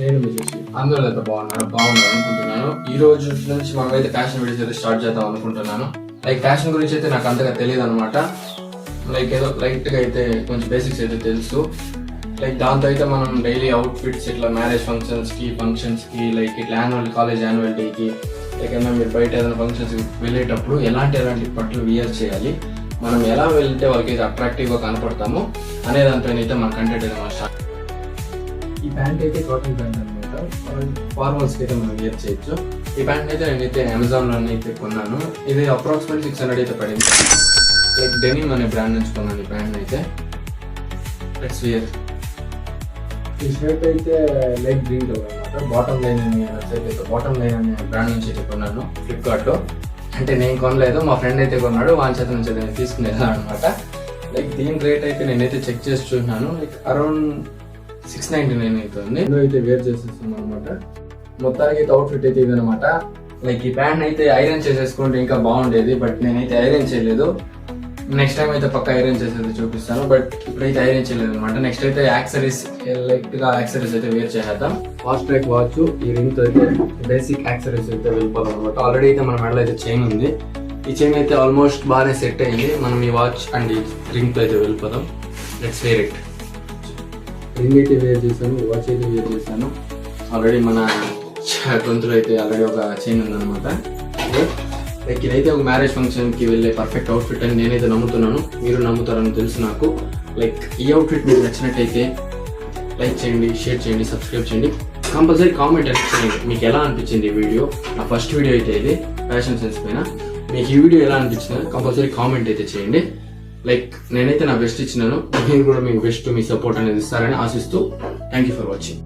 నేను విజయ్. అందరూ అయితే బాగున్నారు అనుకుంటున్నాను. ఈ రోజు నుంచి మనమైతే ఫ్యాషన్ వీడియోస్ అయితే స్టార్ట్ చేద్దాం అనుకుంటున్నాను. లైక్ ఫ్యాషన్ గురించి అయితే నాకు అంతగా తెలియదు అనమాట. లైక్ ఏదో లైట్ గా అయితే కొంచెం బేసిక్స్ అయితే తెలుసు. లైక్ దాంతో అయితే మనం డైలీ అవుట్ ఫిట్స్ ఇట్లా మ్యారేజ్ ఫంక్షన్స్ కి లైక్ ఇట్లా కాలేజ్ యాన్యువల్ డేకి లైక్ ఏమైనా మీరు బయట ఏదైనా ఫంక్షన్స్ వెళ్ళేటప్పుడు ఎలాంటి బట్టలు వియర్ చేయాలి, మనం ఎలా వెళ్తే వాళ్ళకి అయితే అట్రాక్టివ్ గా కనపడతాము అనే దానిపైన అయితే మన కంటెంట్ అయితే మనం స్టార్ట్. ఈ ప్యాంట్ అయితే కాటన్ ప్యాంట్ అనమాట. ఫార్మల్స్ కి అయితే మనం వియర్ చేయొచ్చు. ఈ ప్యాంట్ అయితే నేనైతే అమెజాన్ లో అయితే కొన్నాను. ఇది అప్రాక్సిమేట్ 600 అయితే పడింది. లైక్ డెనిమ్ అనే బ్రాండ్ నుంచి కొన్నాను ఈ ప్యాంట్ అయితే. Let's wear. ఈ షర్ట్ అయితే లైట్ గ్రీన్ కలర్ అనమాట. బాటమ్ లైన్ అనే బ్రాండ్ నుంచి అయితే కొన్నాను ఫ్లిప్కార్ట్ లో. అంటే నేను కొనలేదు, మా ఫ్రెండ్ అయితే కొన్నాడు, వాళ్ళ చేత నుంచి నేను తీసుకునేదా అనమాట. లైక్ దీని రేట్ అయితే నేనైతే చెక్ చేసి చూసినాను. లైక్ అరౌండ్ 699 అవుతుంది. అయితే వేర్ చేసేస్తాం అనమాట. మొత్తానికి అయితే అవుట్ఫిట్ అయితే ఇదనమాట. లైక్ ఈ ప్యాంట్ అయితే ఐరన్ చేసేసుకుంటే ఇంకా బాగుండేది, బట్ నేనైతే ఐరన్ చేయలేదు. నెక్స్ట్ టైం అయితే పక్క ఐరన్ చేసేది చూపిస్తాను, బట్ ఇప్పుడైతే ఐరన్ చేయలేదు అనమాట. నెక్స్ట్ అయితే యాక్సరీస్ లైట్ గా యాక్సరీస్ అయితే వేర్ చేసేద్దాం. ఫాస్ట్ ట్రాక్ వాచ్, ఈ రింగ్ తో అయితే బేసిక్ యాక్సరీస్ అయితే వెళ్ళిపోదాం అనమాట. ఆల్రెడీ అయితే మన మెడలో అయితే చైన్ ఉంది. ఈ చైన్ అయితే ఆల్మోస్ట్ బాగానే సెట్ అయింది. మనం ఈ వాచ్ అండ్ ఈ రింగ్ తో అయితే వెళ్ళిపోదాం. Let's wear it. రింగ్ అయితే వేర్ చేశాను, వాచ్ అయితే వేర్ చేశాను. ఆల్రెడీ మన గొంతులో అయితే ఆల్రెడీ ఒక చైన్ ఉందన్నమాట. లైక్ ఇదైతే ఒక మ్యారేజ్ ఫంక్షన్ కి వెళ్ళే పర్ఫెక్ట్ అవుట్ఫిట్ అని నేనైతే నమ్ముతున్నాను. మీరు నమ్ముతారని తెలుసు నాకు. లైక్ ఈ అవుట్ఫిట్ మీకు నచ్చినట్టయితే లైక్ చేయండి, షేర్ చేయండి, సబ్స్క్రైబ్ చేయండి. కంపల్సరీ కామెంట్ చేయండి మీకు ఎలా అనిపించింది ఈ వీడియో. నా ఫస్ట్ వీడియో అయితే ఇది ఫ్యాషన్ సెన్స్ పైన. మీకు ఈ వీడియో ఎలా అనిపించిందో కంపల్సరీ కామెంట్ అయితే చేయండి. లైక్ నేనైతే నా బెస్ట్ ఇచ్చినాను, మీరు కూడా మీ బెస్ట్ మీ సపోర్ట్ అనేది ఇస్తారని ఆశిస్తూ థ్యాంక్ యూ ఫర్ వాచింగ్.